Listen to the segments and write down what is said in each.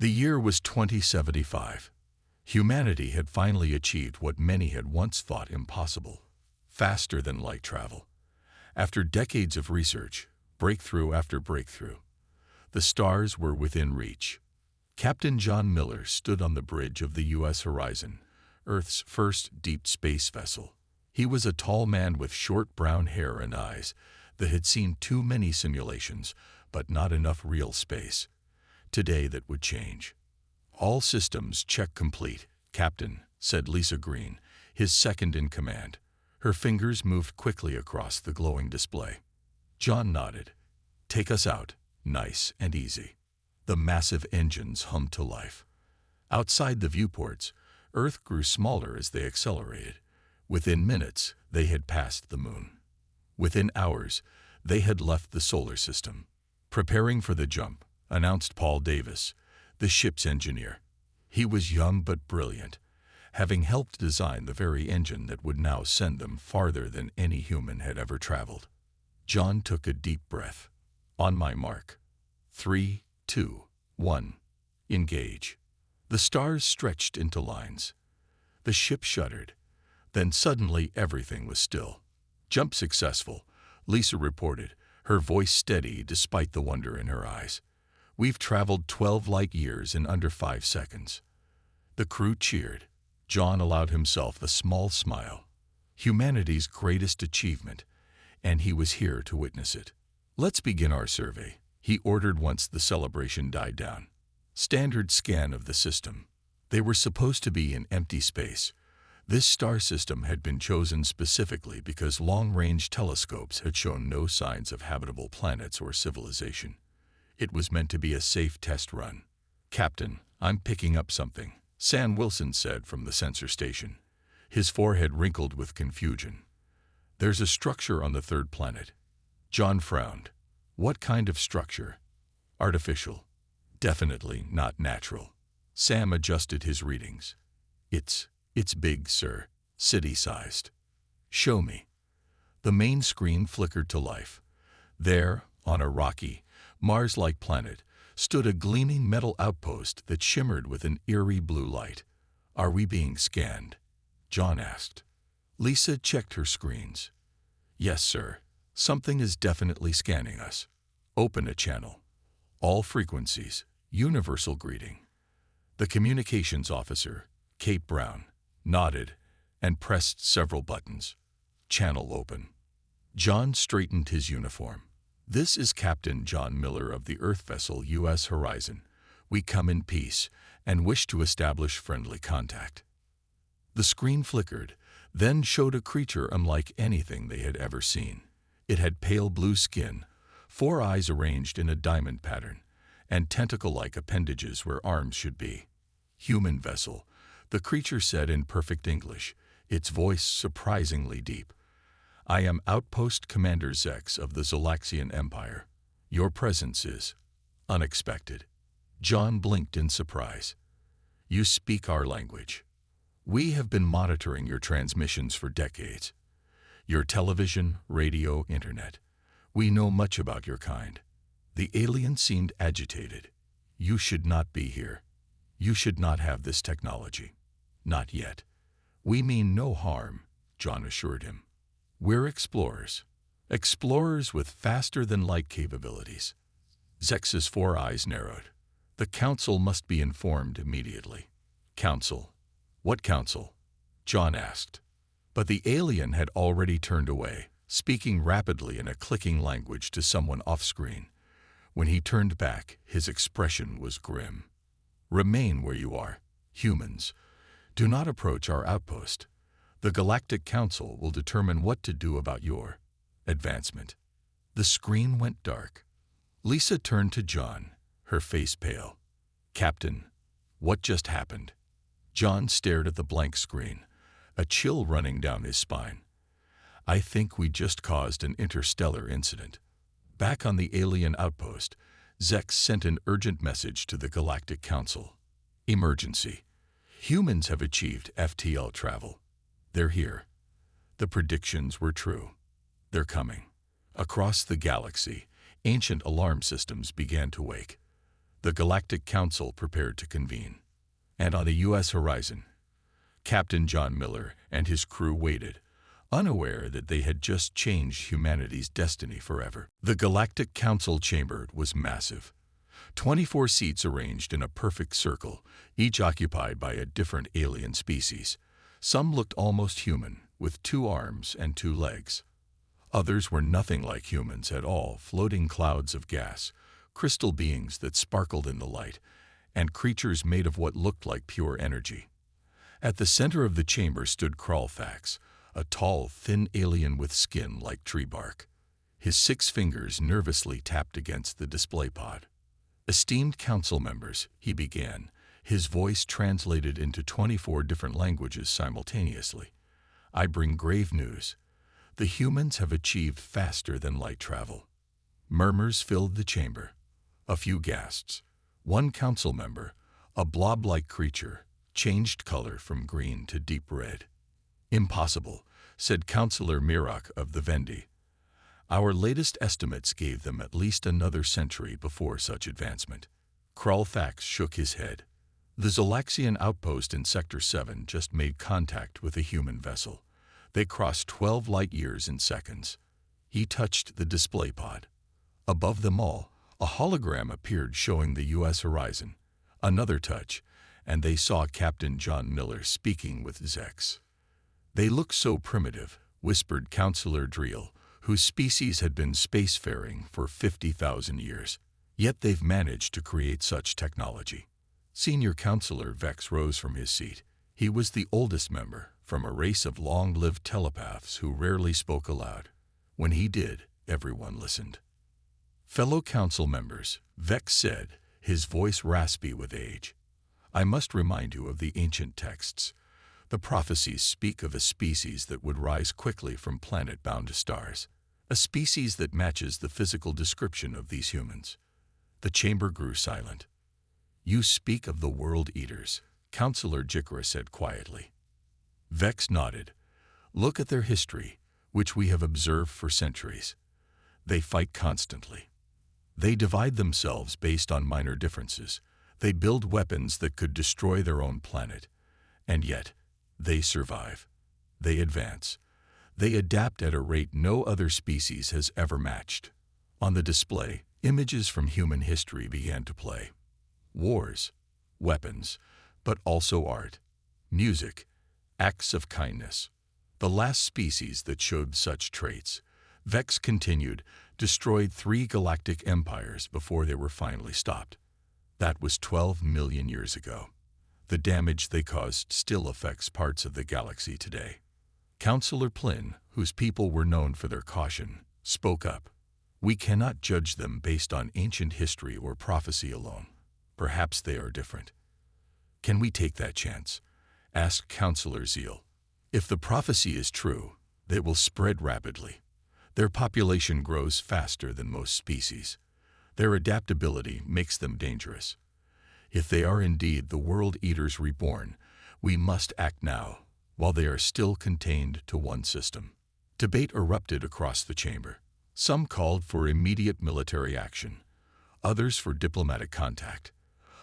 The year was 2075. Humanity had finally achieved what many had once thought impossible: faster than light travel. After decades of research, breakthrough after breakthrough, the stars were within reach. Captain John Miller stood on the bridge of the U.S. Horizon, Earth's first deep space vessel. He was a tall man with short brown hair and eyes that had seen too many simulations, but not enough real space. Today that would change. "All systems check complete, Captain," said Lisa Green, his second in command. Her fingers moved quickly across the glowing display. John nodded. "Take us out, nice and easy." The massive engines hummed to life. Outside the viewports, Earth grew smaller as they accelerated. Within minutes, they had passed the moon. Within hours, they had left the solar system. "Preparing for the jump," announced Paul Davis, the ship's engineer. He was young but brilliant, having helped design the very engine that would now send them farther than any human had ever traveled. John took a deep breath. "On my mark. 3, 2, 1. Engage." The stars stretched into lines. The ship shuddered. Then suddenly everything was still. "Jump successful," Lisa reported, her voice steady despite the wonder in her eyes. "We've traveled 12 light years in under 5 seconds." The crew cheered. John allowed himself a small smile. Humanity's greatest achievement, and he was here to witness it. "Let's begin our survey," he ordered once the celebration died down. Standard scan of the system. They were supposed to be in empty space. This star system had been chosen specifically because long-range telescopes had shown no signs of habitable planets or civilization. It was meant to be a safe test run. "Captain, I'm picking up something," Sam Wilson said from the sensor station, his forehead wrinkled with confusion. "There's a structure on the third planet." John frowned. "What kind of structure?" "Artificial. Definitely not natural." Sam adjusted his readings. It's big, sir. City-sized." "Show me." The main screen flickered to life. There, on a rocky, Mars-like planet, stood a gleaming metal outpost that shimmered with an eerie blue light. "Are we being scanned?" John asked. Lisa checked her screens. "Yes, sir. Something is definitely scanning us. Open a channel. All frequencies. Universal greeting." The communications officer, Kate Brown, nodded and pressed several buttons. Channel open. John straightened his uniform. "This is Captain John Miller of the Earth vessel U.S. Horizon. We come in peace and wish to establish friendly contact." The screen flickered, then showed a creature unlike anything they had ever seen. It had pale blue skin, 4 eyes arranged in a diamond pattern, and tentacle-like appendages where arms should be. "Human vessel," the creature said in perfect English, its voice surprisingly deep. "I am Outpost Commander Zex of the Zolaxian Empire. Your presence is unexpected." John blinked in surprise. "You speak our language. We have been monitoring your transmissions for decades. Your television, radio, internet. We know much about your kind." The alien seemed agitated. "You should not be here. You should not have this technology. Not yet." "We mean no harm," John assured him. "We're explorers. Explorers with faster-than-light capabilities." Zex's 4 eyes narrowed. "The Council must be informed immediately." "Council? What council?" John asked. But the alien had already turned away, speaking rapidly in a clicking language to someone off-screen. When he turned back, his expression was grim. "Remain where you are, humans. Do not approach our outpost. The Galactic Council will determine what to do about your advancement." The screen went dark. Lisa turned to John, her face pale. "Captain, what just happened?" John stared at the blank screen, a chill running down his spine. "I think we just caused an interstellar incident." Back on the alien outpost, Zex sent an urgent message to the Galactic Council. "Emergency. Humans have achieved FTL travel. They're here." The predictions were true. "They're coming." Across the galaxy, ancient alarm systems began to wake. The Galactic Council prepared to convene. And on the U.S. horizon, Captain John Miller and his crew waited, unaware that they had just changed humanity's destiny forever. The Galactic Council chamber was massive. 24 seats arranged in a perfect circle, each occupied by a different alien species. Some looked almost human, with 2 arms and 2 legs. Others were nothing like humans at all, floating clouds of gas, crystal beings that sparkled in the light, and creatures made of what looked like pure energy. At the center of the chamber stood Kralfax, a tall, thin alien with skin like tree bark. His 6 fingers nervously tapped against the display pod. "Esteemed council members," he began, his voice translated into 24 different languages simultaneously. "I bring grave news. The humans have achieved faster than light travel." Murmurs filled the chamber. A few gasps. One council member, a blob-like creature, changed color from green to deep red. "Impossible," said Councillor Mirak of the Vendi. "Our latest estimates gave them at least another century before such advancement." Kralfax shook his head. The Zolaxian outpost in Sector 7 just made contact with a human vessel. They crossed 12 light-years in seconds. He touched the display pod. Above them all, a hologram appeared showing the U.S. horizon. Another touch, and they saw Captain John Miller speaking with Zex. "They look so primitive," whispered Councillor Driel, whose species had been spacefaring for 50,000 years. "Yet they've managed to create such technology." Senior Councillor Vex rose from his seat. He was the oldest member, from a race of long-lived telepaths who rarely spoke aloud. When he did, everyone listened. "Fellow council members," Vex said, his voice raspy with age, "I must remind you of the ancient texts. The prophecies speak of a species that would rise quickly from planet bound to stars, a species that matches the physical description of these humans." The chamber grew silent. "You speak of the World Eaters," Councillor Jikra said quietly. Vex nodded. "Look at their history, which we have observed for centuries. They fight constantly. They divide themselves based on minor differences. They build weapons that could destroy their own planet. And yet, they survive. They advance. They adapt at a rate no other species has ever matched." On the display, images from human history began to play. Wars, weapons, but also art, music, acts of kindness. The last species that showed such traits, Vex continued, destroyed 3 galactic empires before they were finally stopped. That was 12 million years ago. The damage they caused still affects parts of the galaxy today. Councillor Plynn, whose people were known for their caution, spoke up. "We cannot judge them based on ancient history or prophecy alone. Perhaps they are different." "Can we take that chance?" asked Councillor Zeal. "If the prophecy is true, they will spread rapidly. Their population grows faster than most species. Their adaptability makes them dangerous. If they are indeed the World Eaters reborn, we must act now, while they are still contained to one system." Debate erupted across the chamber. Some called for immediate military action, others for diplomatic contact.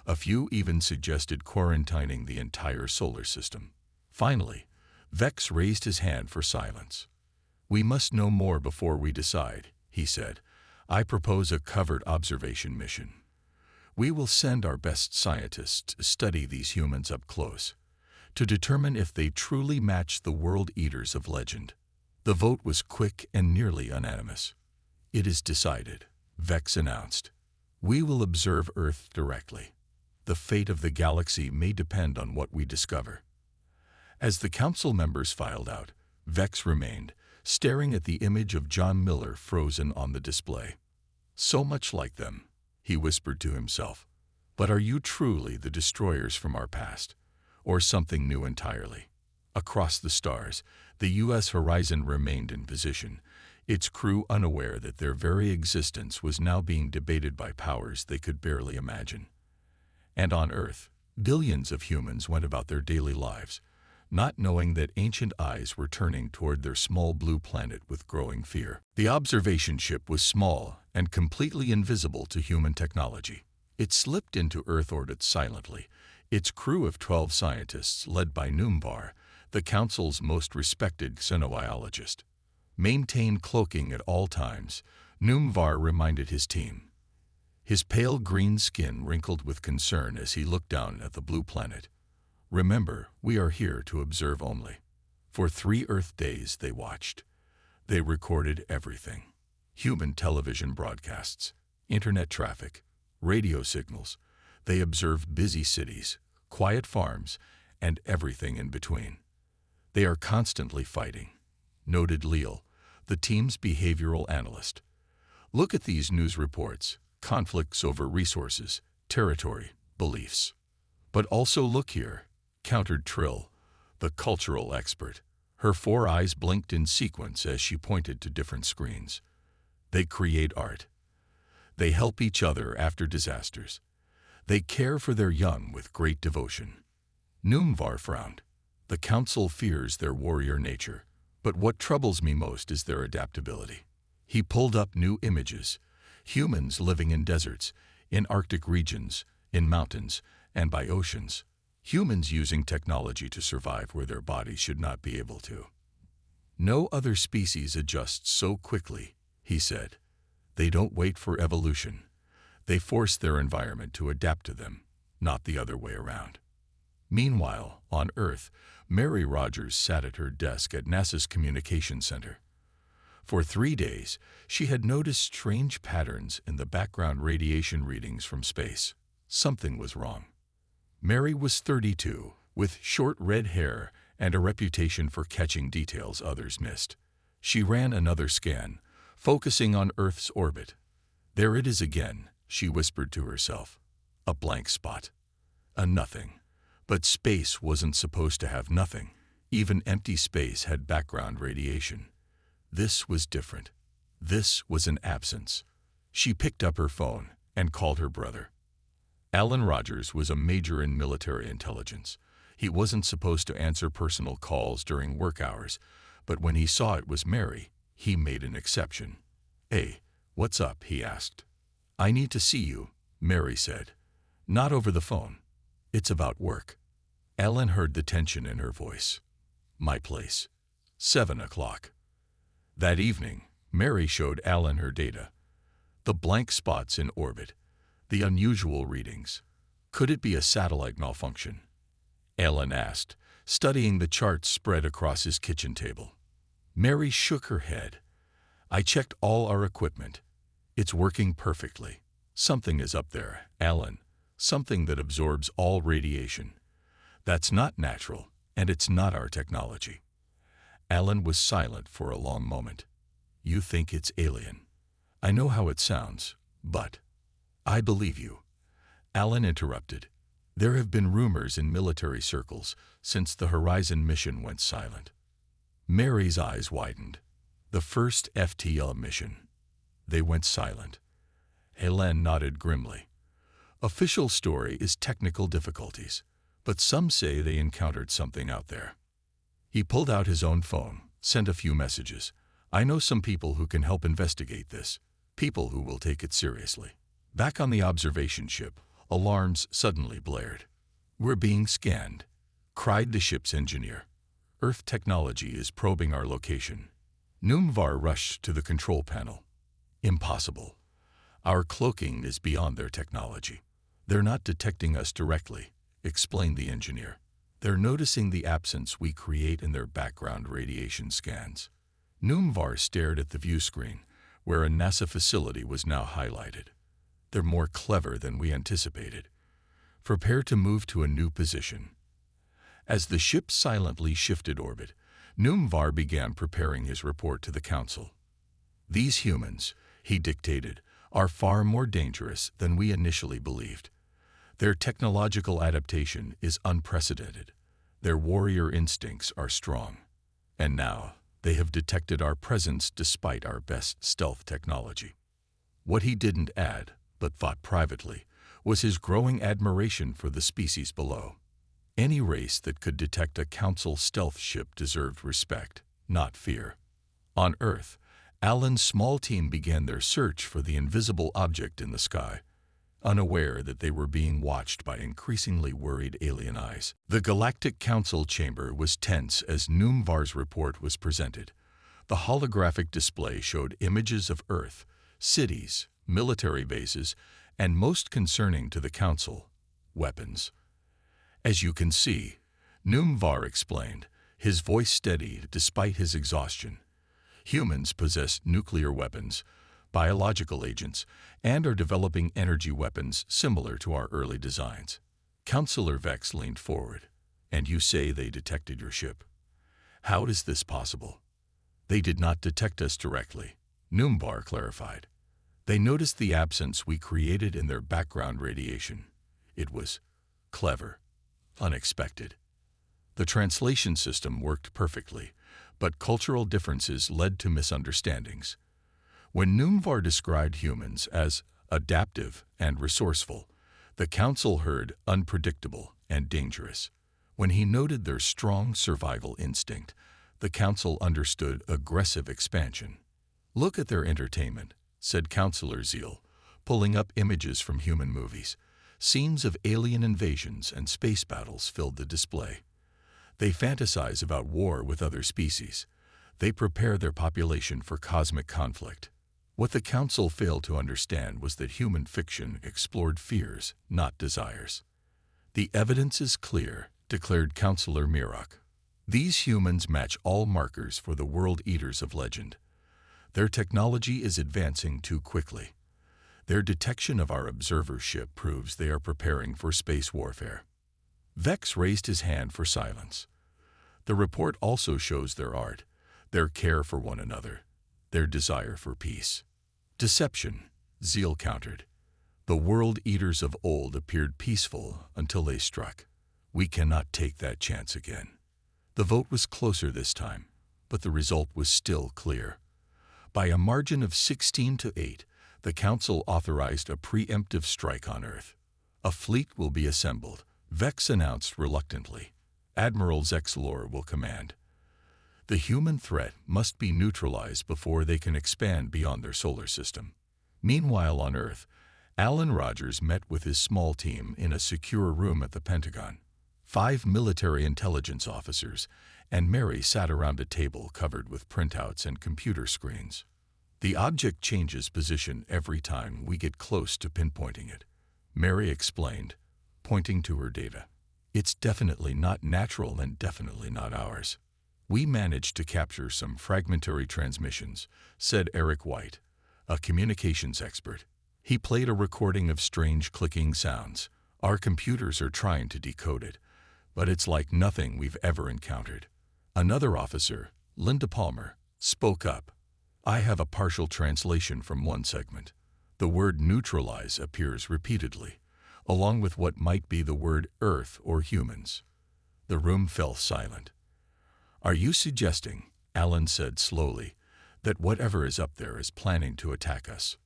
A few even suggested quarantining the entire solar system. Finally, Vex raised his hand for silence. "We must know more before we decide," he said. "I propose a covert observation mission. We will send our best scientists to study these humans up close, to determine if they truly match the World Eaters of legend." The vote was quick and nearly unanimous. "It is decided," Vex announced. "We will observe Earth directly. The fate of the galaxy may depend on what we discover." As the council members filed out, Vex remained, staring at the image of John Miller frozen on the display. "So much like them," he whispered to himself. "But are you truly the destroyers from our past, or something new entirely?" Across the stars, the U.S. horizon remained in position, its crew unaware that their very existence was now being debated by powers they could barely imagine. And on Earth, billions of humans went about their daily lives, not knowing that ancient eyes were turning toward their small blue planet with growing fear. The observation ship was small and completely invisible to human technology. It slipped into Earth orbit silently. Its crew of 12 scientists, led by Numvar, the Council's most respected xenobiologist, maintained cloaking at all times. Numvar reminded his team. His pale green skin wrinkled with concern as he looked down at the blue planet. Remember, we are here to observe only. For 3 Earth days they watched. They recorded everything. Human television broadcasts, internet traffic, radio signals. They observed busy cities, quiet farms, and everything in between. They are constantly fighting, noted Leal, the team's behavioral analyst. Look at these news reports, conflicts over resources, territory, beliefs. But also look here, countered Trill, the cultural expert. Her 4 eyes blinked in sequence as she pointed to different screens. They create art. They help each other after disasters. They care for their young with great devotion. Numvar frowned. The Council fears their warrior nature, but what troubles me most is their adaptability. He pulled up new images. Humans living in deserts, in Arctic regions, in mountains, and by oceans. Humans using technology to survive where their bodies should not be able to. No other species adjusts so quickly, he said. They don't wait for evolution. They force their environment to adapt to them, not the other way around. Meanwhile, on Earth, Mary Rogers sat at her desk at NASA's Communications Center. For 3 days, she had noticed strange patterns in the background radiation readings from space. Something was wrong. Mary was 32, with short red hair and a reputation for catching details others missed. She ran another scan, focusing on Earth's orbit. There it is again, she whispered to herself. A blank spot. A nothing. But space wasn't supposed to have nothing. Even empty space had background radiation. This was different. This was an absence. She picked up her phone and called her brother. Alan Rogers was a major in military intelligence. He wasn't supposed to answer personal calls during work hours, but when he saw it was Mary, he made an exception. "Hey, what's up?" he asked. "I need to see you," Mary said. "Not over the phone. It's about work." Alan heard the tension in her voice. "My place. 7 o'clock. That evening, Mary showed Alan her data. The blank spots in orbit. The unusual readings. Could it be a satellite malfunction? Alan asked, studying the charts spread across his kitchen table. Mary shook her head. "I checked all our equipment. It's working perfectly. Something is up there, Alan. Something that absorbs all radiation. That's not natural, and it's not our technology." Alan was silent for a long moment. "You think it's alien. I know how it sounds, but—" "I believe you," Alan interrupted. "There have been rumors in military circles since the Horizon mission went silent." Mary's eyes widened. The first FTL mission. They went silent. Hélène nodded grimly. "Official story is technical difficulties, but some say they encountered something out there." He pulled out his own phone, sent a few messages. "I know some people who can help investigate this, people who will take it seriously." Back on the observation ship, alarms suddenly blared. "We're being scanned," cried the ship's engineer. "Earth technology is probing our location." Numvar rushed to the control panel. "Impossible. Our cloaking is beyond their technology. They're not detecting us directly," explained the engineer. "They're noticing the absence we create in their background radiation scans." Numvar stared at the view screen, where a NASA facility was now highlighted. "They're more clever than we anticipated. Prepare to move to a new position." As the ship silently shifted orbit, Numvar began preparing his report to the Council. "These humans," he dictated, "are far more dangerous than we initially believed. Their technological adaptation is unprecedented. Their warrior instincts are strong. And now, they have detected our presence despite our best stealth technology." What he didn't add, but thought privately, was his growing admiration for the species below. Any race that could detect a Council stealth ship deserved respect, not fear. On Earth, Alan's small team began their search for the invisible object in the sky. unaware that they were being watched by increasingly worried alien eyes. The Galactic Council chamber was tense as Numvar's report was presented. The holographic display showed images of Earth, cities, military bases, and most concerning to the Council, weapons. As you can see, Numvar explained, his voice steady despite his exhaustion. Humans possess nuclear weapons, biological agents, and are developing energy weapons similar to our early designs. Councillor Vex leaned forward. And you say they detected your ship. How is this possible? They did not detect us directly, Numvar clarified. They noticed the absence we created in their background radiation. It was clever, unexpected. The translation system worked perfectly, but cultural differences led to misunderstandings. When Numvar described humans as adaptive and resourceful, the Council heard unpredictable and dangerous. When he noted their strong survival instinct, the Council understood aggressive expansion. Look at their entertainment, said Councillor Zeal, pulling up images from human movies. Scenes of alien invasions and space battles filled the display. They fantasize about war with other species. They prepare their population for cosmic conflict. What the Council failed to understand was that human fiction explored fears, not desires. The evidence is clear, declared Councillor Mirok. These humans match all markers for the world eaters of legend. Their technology is advancing too quickly. Their detection of our observer ship proves they are preparing for space warfare. Vex raised his hand for silence. The report also shows their art, their care for one another, their desire for peace. Deception, Zeal countered. The world eaters of old appeared peaceful until they struck. We cannot take that chance again. The vote was closer this time, but the result was still clear. By a margin of 16-8, the Council authorized a preemptive strike on Earth. A fleet will be assembled, Vex announced reluctantly. Admiral Zexlor will command. The human threat must be neutralized before they can expand beyond their solar system. Meanwhile on Earth, Alan Rogers met with his small team in a secure room at the Pentagon. 5 military intelligence officers and Mary sat around a table covered with printouts and computer screens. The object changes position every time we get close to pinpointing it, Mary explained, pointing to her data. It's definitely not natural and definitely not ours. We managed to capture some fragmentary transmissions, said Eric White, a communications expert. He played a recording of strange clicking sounds. Our computers are trying to decode it, but it's like nothing we've ever encountered. Another officer, Linda Palmer, spoke up. I have a partial translation from one segment. The word neutralize appears repeatedly, along with what might be the word Earth or humans. The room fell silent. Are you suggesting, Alan said slowly, that whatever is up there is planning to attack us?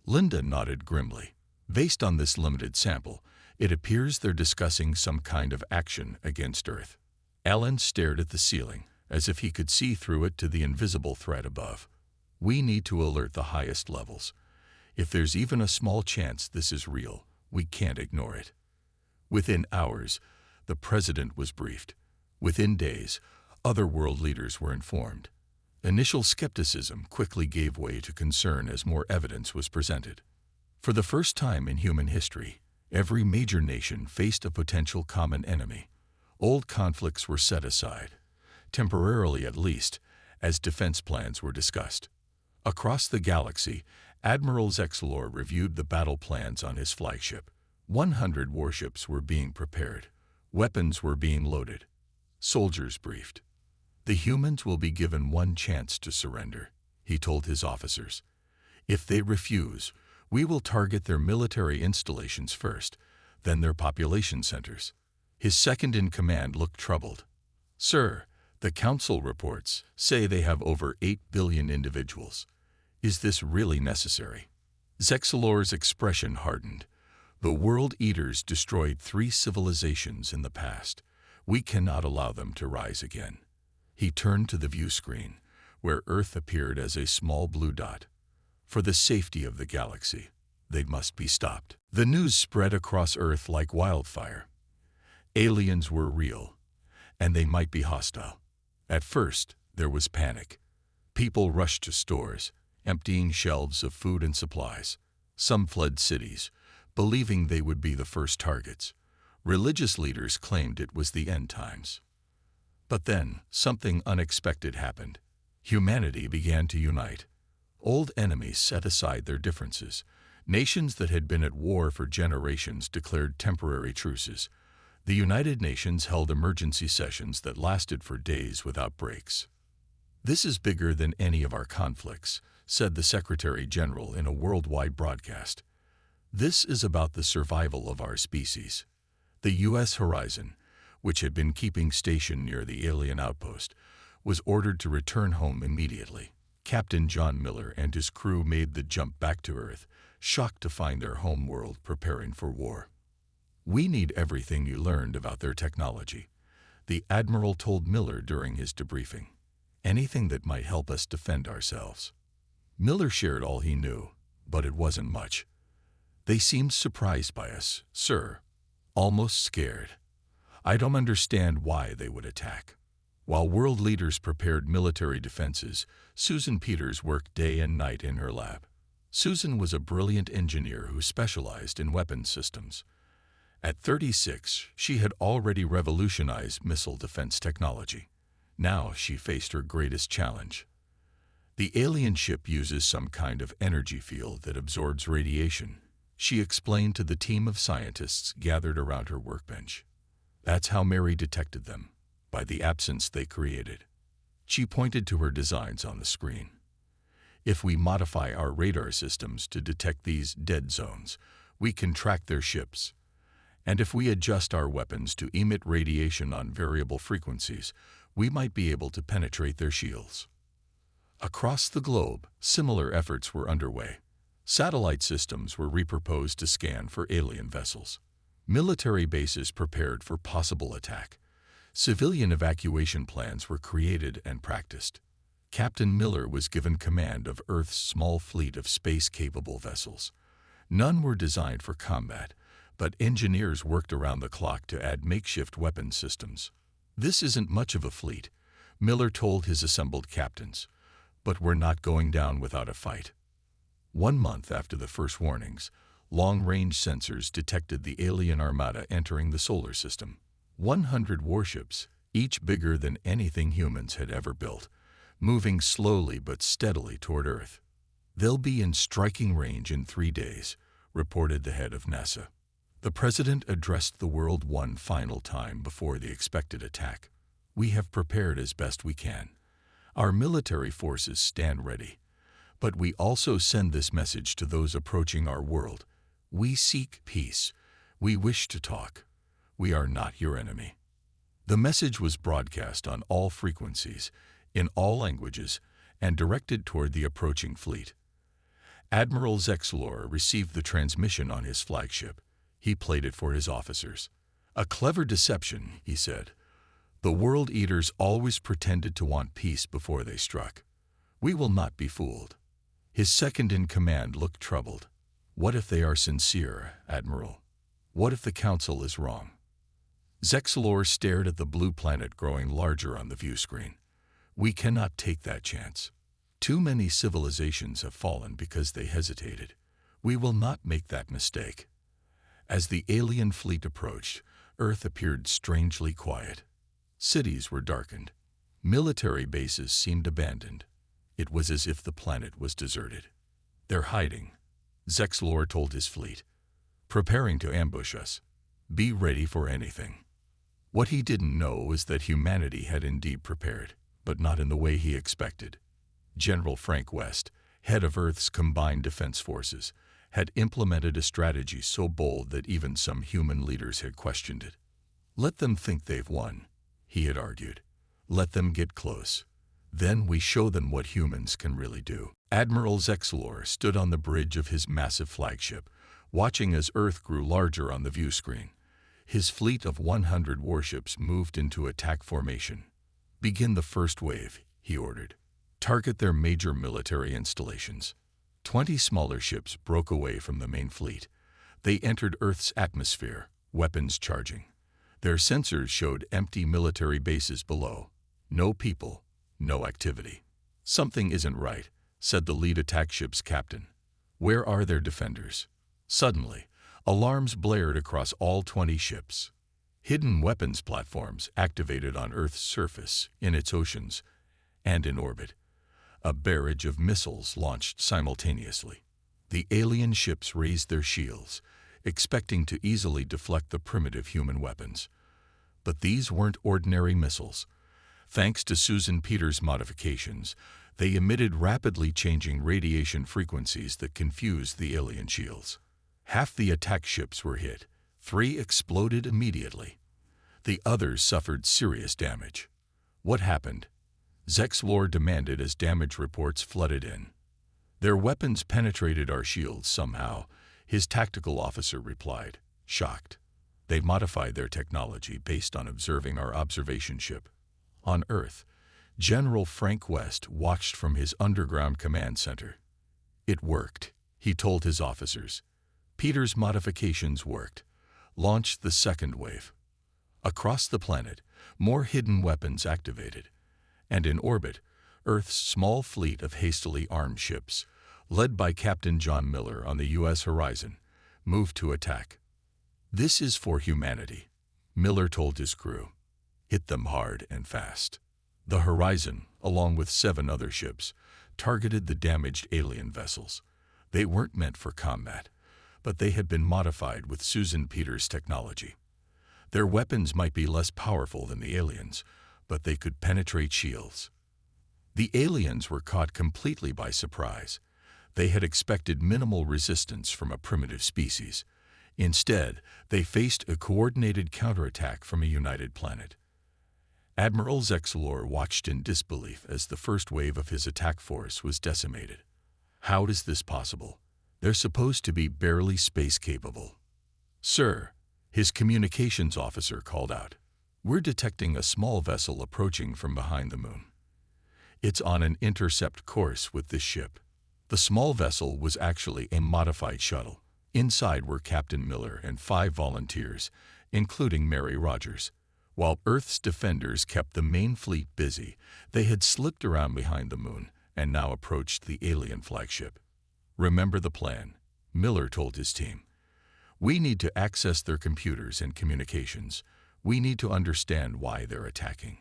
Linda nodded grimly. Based on this limited sample, it appears they're discussing some kind of action against Earth. Alan stared at the ceiling, as if he could see through it to the invisible threat above. We need to alert the highest levels. If there's even a small chance this is real, we can't ignore it. Within hours, the president was briefed. Within days, other world leaders were informed. Initial skepticism quickly gave way to concern as more evidence was presented. For the first time in human history, every major nation faced a potential common enemy. Old conflicts were set aside, temporarily at least, as defense plans were discussed. Across the galaxy, Admiral Zexlor reviewed the battle plans on his flagship. 100 warships were being prepared. Weapons were being loaded. Soldiers briefed. The humans will be given one chance to surrender, he told his officers. If they refuse, we will target their military installations first, then their population centers. His second-in-command looked troubled. Sir, the Council reports say they have over 8 billion individuals. Is this really necessary? Zexlor's expression hardened. The World Eaters destroyed 3 civilizations in the past. We cannot allow them to rise again. He turned to the view screen, where Earth appeared as a small blue dot. For the safety of the galaxy, They must be stopped. The news spread across Earth like wildfire. Aliens were real, and they might be hostile. At first, there was panic. People rushed to stores, emptying shelves of food and supplies. Some fled cities, believing they would be the first targets. Religious leaders claimed it was the end times. But then, something unexpected happened. Humanity began to unite. Old enemies set aside their differences. Nations that had been at war for generations declared temporary truces. The United Nations held emergency sessions that lasted for days without breaks. "This is bigger than any of our conflicts," said the Secretary General in a worldwide broadcast. "This is about the survival of our species." The U.S. Horizon, which had been keeping station near the alien outpost, was ordered to return home immediately. Captain John Miller and his crew made the jump back to Earth, shocked to find their home world preparing for war. "We need everything you learned about their technology," the Admiral told Miller during his debriefing. "Anything that might help us defend ourselves." Miller shared all he knew, but it wasn't much. "They seemed surprised by us, sir. Almost scared. I don't understand why they would attack." While world leaders prepared military defenses, Susan Peters worked day and night in her lab. Susan was a brilliant engineer who specialized in weapons systems. At 36, she had already revolutionized missile defense technology. Now she faced her greatest challenge. The alien ship uses some kind of energy field that absorbs radiation, she explained to the team of scientists gathered around her workbench. That's how Mary detected them, by the absence they created. She pointed to her designs on the screen. "If we modify our radar systems to detect these dead zones, we can track their ships. And if we adjust our weapons to emit radiation on variable frequencies, we might be able to penetrate their shields." Across the globe, similar efforts were underway. Satellite systems were repurposed to scan for alien vessels. Military bases prepared for possible attack. Civilian evacuation plans were created and practiced. Captain Miller was given command of Earth's small fleet of space-capable vessels. None were designed for combat, but engineers worked around the clock to add makeshift weapon systems. "This isn't much of a fleet," Miller told his assembled captains, "but we're not going down without a fight." 1 month after the first warnings, long-range sensors detected the alien armada entering the solar system. 100 warships, each bigger than anything humans had ever built, moving slowly but steadily toward Earth. "They'll be in striking range in 3 days," reported the head of NASA. The president addressed the world one final time before the expected attack. "We have prepared as best we can. Our military forces stand ready. But we also send this message to those approaching our world. We seek peace. We wish to talk. We are not your enemy." The message was broadcast on all frequencies, in all languages, and directed toward the approaching fleet. Admiral Zexlor received the transmission on his flagship. He played it for his officers. "A clever deception," he said. "The world eaters always pretended to want peace before they struck. We will not be fooled." His second-in-command looked troubled. "What if they are sincere, Admiral? What if the Council is wrong?" Zexlor stared at the blue planet growing larger on the view screen. "We cannot take that chance. Too many civilizations have fallen because they hesitated. We will not make that mistake." As the alien fleet approached, Earth appeared strangely quiet. Cities were darkened. Military bases seemed abandoned. It was as if the planet was deserted. "They're hiding," Zexlor told his fleet. "Preparing to ambush us. Be ready for anything." What he didn't know was that humanity had indeed prepared, but not in the way he expected. General Frank West, head of Earth's combined defense forces, had implemented a strategy so bold that even some human leaders had questioned it. "Let them think they've won," he had argued. "Let them get close. Then we show them what humans can really do." Admiral Zexlor stood on the bridge of his massive flagship, watching as Earth grew larger on the view screen. His fleet of 100 warships moved into attack formation. "Begin the first wave," he ordered. "Target their major military installations. 20 smaller ships broke away from the main fleet. They entered Earth's atmosphere, weapons charging. Their sensors showed empty military bases below. No people, no activity. "Something isn't right," said the lead attack ship's captain. "Where are their defenders?" Suddenly, alarms blared across all 20 ships. Hidden weapons platforms activated on Earth's surface, in its oceans, and in orbit. A barrage of missiles launched simultaneously. The alien ships raised their shields, expecting to easily deflect the primitive human weapons. But these weren't ordinary missiles. Thanks to Susan Peters' modifications, they emitted rapidly changing radiation frequencies that confused the alien shields. Half the attack ships were hit. 3 exploded immediately. The others suffered serious damage. What happened? Zexlor demanded as damage reports flooded in. "Their weapons penetrated our shields somehow," his tactical officer replied, shocked. "They modified their technology based on observing our observation ship." On Earth, General Frank West watched from his underground command center. "It worked," he told his officers. "Peters' modifications worked. Launch the second wave." Across the planet, more hidden weapons activated. And in orbit, Earth's small fleet of hastily armed ships, led by Captain John Miller on the U.S. horizon, moved to attack. "This is for humanity," Miller told his crew. "Hit them hard and fast." The Horizon, along with 7 other ships, targeted the damaged alien vessels. They weren't meant for combat, but they had been modified with Susan Peters' technology. Their weapons might be less powerful than the aliens, but they could penetrate shields. The aliens were caught completely by surprise. They had expected minimal resistance from a primitive species. Instead, they faced a coordinated counterattack from a united planet. Admiral Zexlor watched in disbelief as the first wave of his attack force was decimated. "How is this possible? They're supposed to be barely space-capable." "Sir," his communications officer called out, "we're detecting a small vessel approaching from behind the moon. It's on an intercept course with this ship." The small vessel was actually a modified shuttle. Inside were Captain Miller and 5 volunteers, including Mary Rogers. While Earth's defenders kept the main fleet busy, they had slipped around behind the moon and now approached the alien flagship. "Remember the plan," Miller told his team. "We need to access their computers and communications. We need to understand why they're attacking."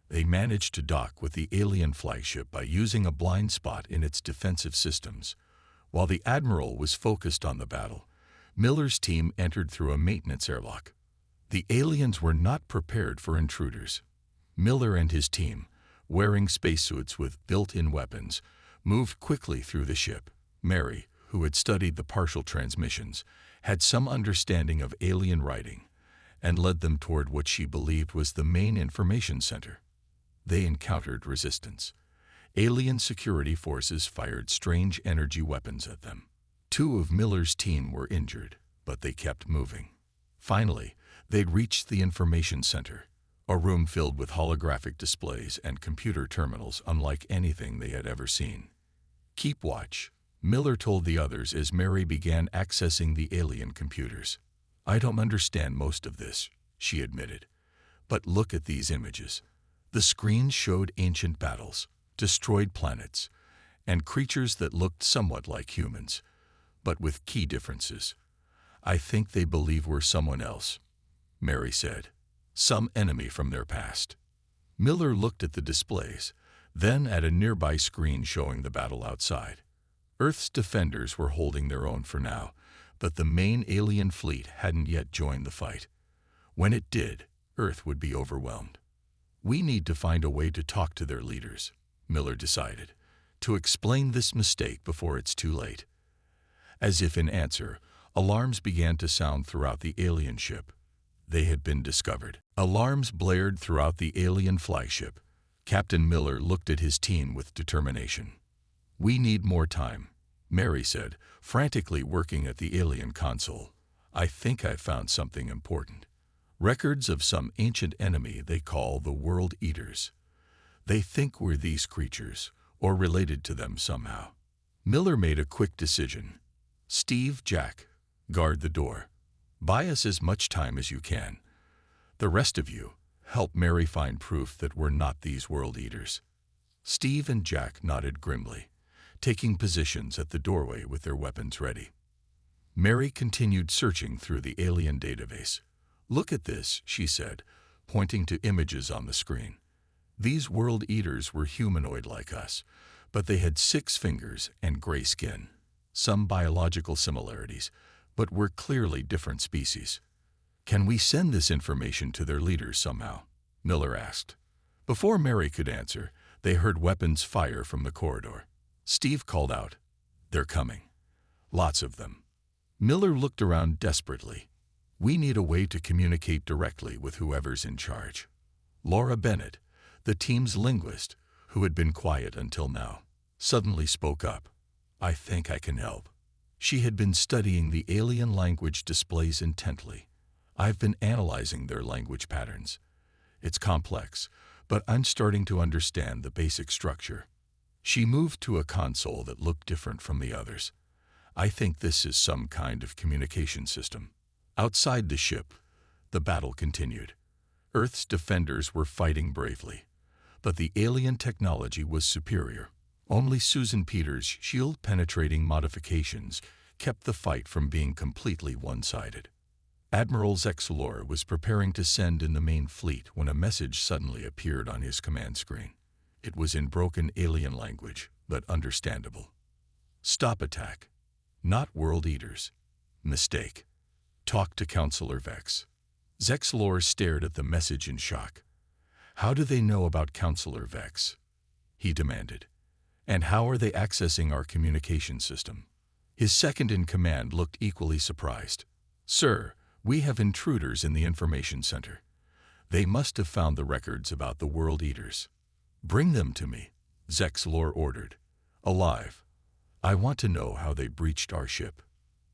They managed to dock with the alien flagship by using a blind spot in its defensive systems. While the Admiral was focused on the battle, Miller's team entered through a maintenance airlock. The aliens were not prepared for intruders. Miller and his team, wearing spacesuits with built-in weapons, moved quickly through the ship. Mary, who had studied the partial transmissions, had some understanding of alien writing, and led them toward what she believed was the main information center. They encountered resistance. Alien security forces fired strange energy weapons at them. 2 of Miller's team were injured, but they kept moving. Finally, they'd reached the information center, a room filled with holographic displays and computer terminals unlike anything they had ever seen. "Keep watch," Miller told the others as Mary began accessing the alien computers. "I don't understand most of this," she admitted. "But look at these images." The screens showed ancient battles, destroyed planets, and creatures that looked somewhat like humans, but with key differences. "I think they believe we're someone else," Mary said. "Some enemy from their past." Miller looked at the displays, then at a nearby screen showing the battle outside. Earth's defenders were holding their own for now, but the main alien fleet hadn't yet joined the fight. When it did, Earth would be overwhelmed. "We need to find a way to talk to their leaders," Miller decided, "to explain this mistake before it's too late." As if in answer, alarms began to sound throughout the alien ship. They had been discovered. Alarms blared throughout the alien flagship. Captain Miller looked at his team with determination. "We need more time," Mary said, frantically working at the alien console. "I think I've found something important. Records of some ancient enemy they call the World Eaters. They think we're these creatures, or related to them somehow." Miller made a quick decision. Steve, Jack, guard the door. Buy us as much time as you can. The rest of you, help Mary find proof that we're not these world eaters. Steve and Jack nodded grimly, taking positions at the doorway with their weapons ready. Mary continued searching through the alien database. Look at this, she said, pointing to images on the screen. These world eaters were humanoid like us, but they had 6 fingers and gray skin. Some biological similarities, but were clearly different species. Can we send this information to their leaders somehow? Miller asked. Before Mary could answer, they heard weapons fire from the corridor. Steve called out, "They're coming. Lots of them." Miller looked around desperately. We need a way to communicate directly with whoever's in charge. Laura Bennett, the team's linguist, who had been quiet until now, suddenly spoke up. I think I can help. She had been studying the alien language displays intently. I've been analyzing their language patterns. It's complex, but I'm starting to understand the basic structure. She moved to a console that looked different from the others. I think this is some kind of communication system. Outside the ship, the battle continued. Earth's defenders were fighting bravely, but the alien technology was superior. Only Susan Peters' shield-penetrating modifications kept the fight from being completely one-sided. Admiral Zexalor was preparing to send in the main fleet when a message suddenly appeared on his command screen. It was in broken alien language, but understandable. Stop attack. Not world eaters. Mistake. Talk to Counselor Vex. Zexalor stared at the message in shock. How do they know about Counselor Vex? He demanded. And how are they accessing our communication system? His second-in-command looked equally surprised. Sir, we have intruders in the information center. They must have found the records about the world eaters. Bring them to me, Zexalor ordered. Alive. I want to know how they breached our ship.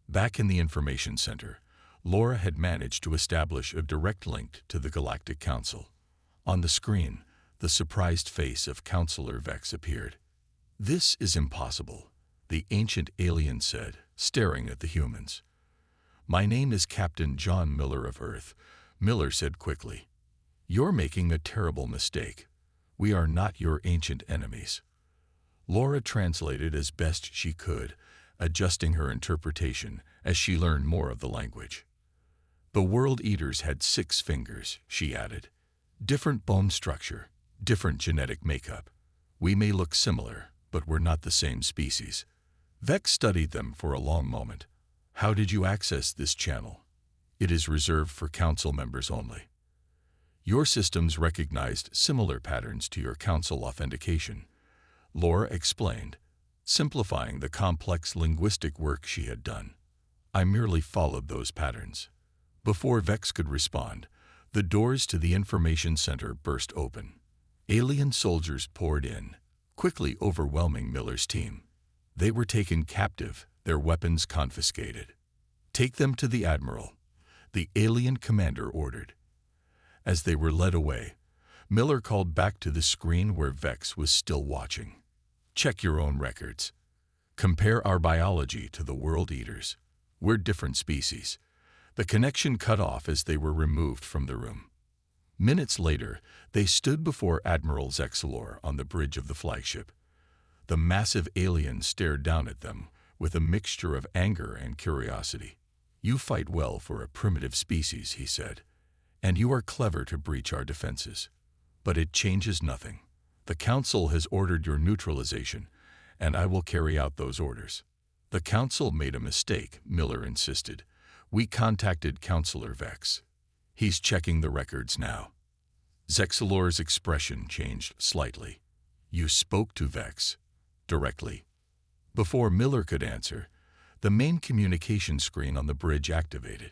Back in the information center, Laura had managed to establish a direct link to the Galactic Council. On the screen, the surprised face of Counselor Vex appeared. This is impossible, the ancient alien said, staring at the humans. My name is Captain John Miller of Earth, Miller said quickly. You're making a terrible mistake. We are not your ancient enemies. Laura translated as best she could, adjusting her interpretation as she learned more of the language. The world eaters had 6 fingers, she added. Different bone structure, different genetic makeup. We may look similar, but we're not the same species. Vex studied them for a long moment. How did you access this channel? It is reserved for council members only. Your systems recognized similar patterns to your council authentication, Laura explained, simplifying the complex linguistic work she had done. I merely followed those patterns. Before Vex could respond, the doors to the information center burst open. Alien soldiers poured in, quickly overwhelming Miller's team. They were taken captive, their weapons confiscated. Take them to the Admiral, the alien commander ordered. As they were led away, Miller called back to the screen where Vex was still watching. Check your own records. Compare our biology to the world eaters. We're different species. The connection cut off as they were removed from the room. Minutes later, they stood before Admiral Zexalor on the bridge of the flagship. The massive alien stared down at them with a mixture of anger and curiosity. You fight well for a primitive species, he said, and you are clever to breach our defenses. But it changes nothing. The Council has ordered your neutralization, and I will carry out those orders. The Council made a mistake, Miller insisted. We contacted Counselor Vex. He's checking the records now. Zexalor's expression changed slightly. You spoke to Vex. Directly. Before Miller could answer, the main communication screen on the bridge activated.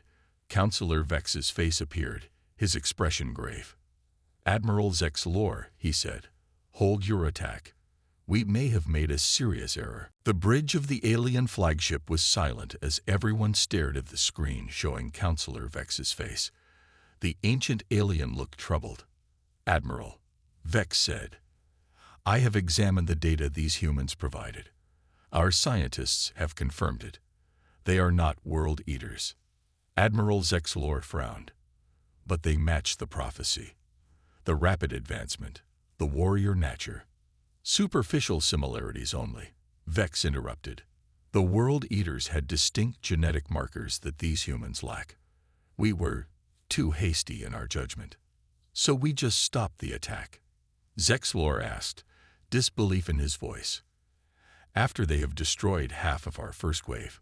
Counselor Vex's face appeared, his expression grave. Admiral Zexalor, he said, hold your attack. We may have made a serious error. The bridge of the alien flagship was silent as everyone stared at the screen showing Counselor Vex's face. The ancient alien looked troubled. Admiral, Vex said, I have examined the data these humans provided. Our scientists have confirmed it. They are not world eaters. Admiral Zexlor frowned. But they match the prophecy. The rapid advancement, the warrior nature. Superficial similarities only, Vex interrupted. The world eaters had distinct genetic markers that these humans lack. We were too hasty in our judgment. So we just stopped the attack. Zexlor asked, disbelief in his voice. After they have destroyed half of our first wave.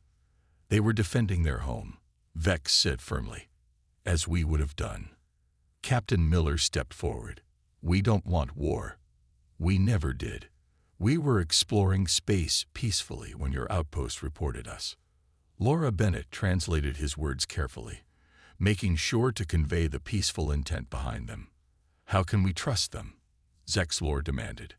They were defending their home, Vex said firmly. As we would have done. Captain Miller stepped forward. We don't want war. We never did. We were exploring space peacefully when your outpost reported us. Laura Bennett translated his words carefully, making sure to convey the peaceful intent behind them. How can we trust them? Zexlor demanded.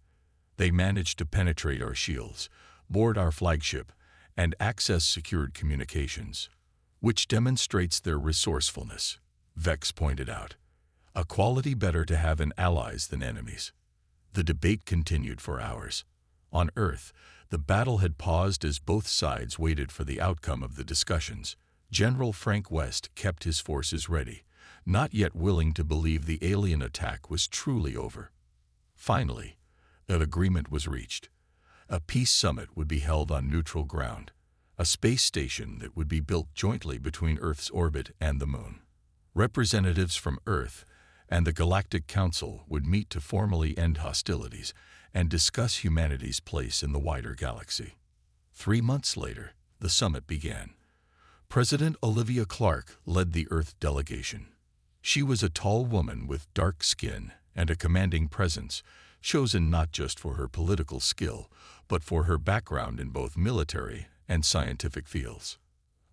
They managed to penetrate our shields, board our flagship, and access secured communications, which demonstrates their resourcefulness, Vex pointed out. A quality better to have in allies than enemies. The debate continued for hours. On Earth, the battle had paused as both sides waited for the outcome of the discussions. General Frank West kept his forces ready, not yet willing to believe the alien attack was truly over. Finally, an agreement was reached. A peace summit would be held on neutral ground, a space station that would be built jointly between Earth's orbit and the Moon. Representatives from Earth and the Galactic Council would meet to formally end hostilities and discuss humanity's place in the wider galaxy. 3 months later, the summit began. President Olivia Clark led the Earth delegation. She was a tall woman with dark skin and a commanding presence, chosen not just for her political skill, but for her background in both military and scientific fields.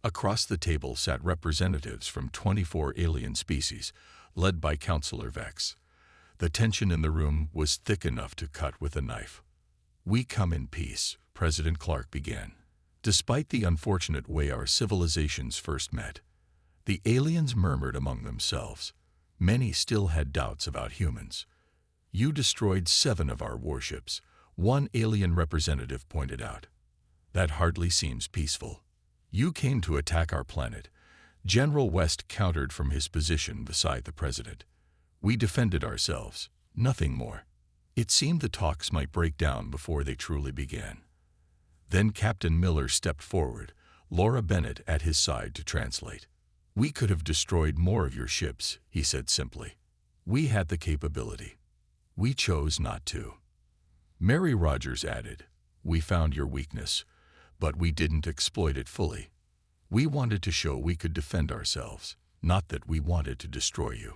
Across the table sat representatives from 24 alien species, led by Counselor Vex. The tension in the room was thick enough to cut with a knife. We come in peace, President Clark began. Despite the unfortunate way our civilizations first met, the aliens murmured among themselves. Many still had doubts about humans. You destroyed 7 of our warships, one alien representative pointed out. That hardly seems peaceful. You came to attack our planet. General West countered from his position beside the president. We defended ourselves, nothing more. It seemed the talks might break down before they truly began. Then Captain Miller stepped forward, Laura Bennett at his side to translate. We could have destroyed more of your ships, he said simply. We had the capability. We chose not to. Mary Rogers added, we found your weakness, but we didn't exploit it fully. We wanted to show we could defend ourselves, not that we wanted to destroy you.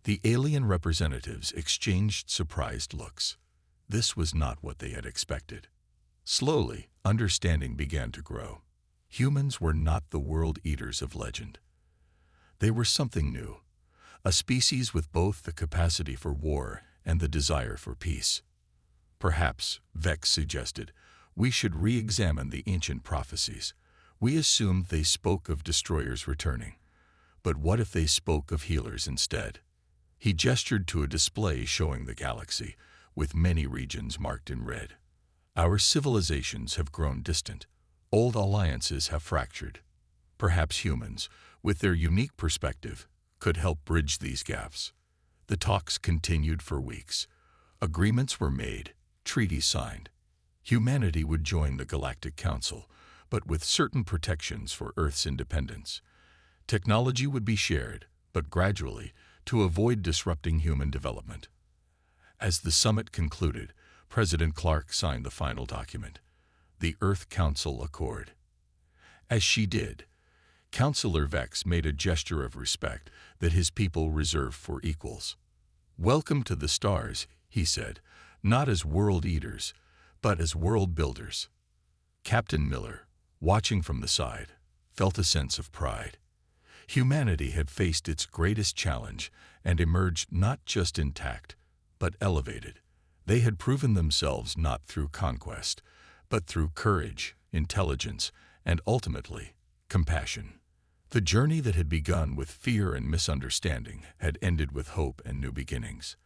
The alien representatives exchanged surprised looks. This was not what they had expected. Slowly, understanding began to grow. Humans were not the world eaters of legend. They were something new, a species with both the capacity for war and the desire for peace. Perhaps, Vex suggested, we should re-examine the ancient prophecies. We assumed they spoke of destroyers returning. But what if they spoke of healers instead? He gestured to a display showing the galaxy, with many regions marked in red. Our civilizations have grown distant. Old alliances have fractured. Perhaps humans, with their unique perspective, could help bridge these gaps. The talks continued for weeks. Agreements were made, treaties signed. Humanity would join the Galactic Council, but with certain protections for Earth's independence. Technology would be shared, but gradually, to avoid disrupting human development. As the summit concluded, President Clark signed the final document, the Earth Council Accord. As she did, Counselor Vex made a gesture of respect that his people reserved for equals. Welcome to the stars, he said, not as world eaters, but as world builders. Captain Miller, watching from the side, felt a sense of pride. Humanity had faced its greatest challenge and emerged not just intact, but elevated. They had proven themselves not through conquest, but through courage, intelligence, and ultimately, compassion. The journey that had begun with fear and misunderstanding had ended with hope and new beginnings.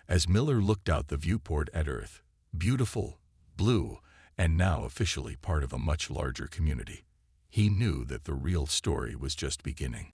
As Miller looked out the viewport at Earth, beautiful, blue, and now officially part of a much larger community. He knew that the real story was just beginning.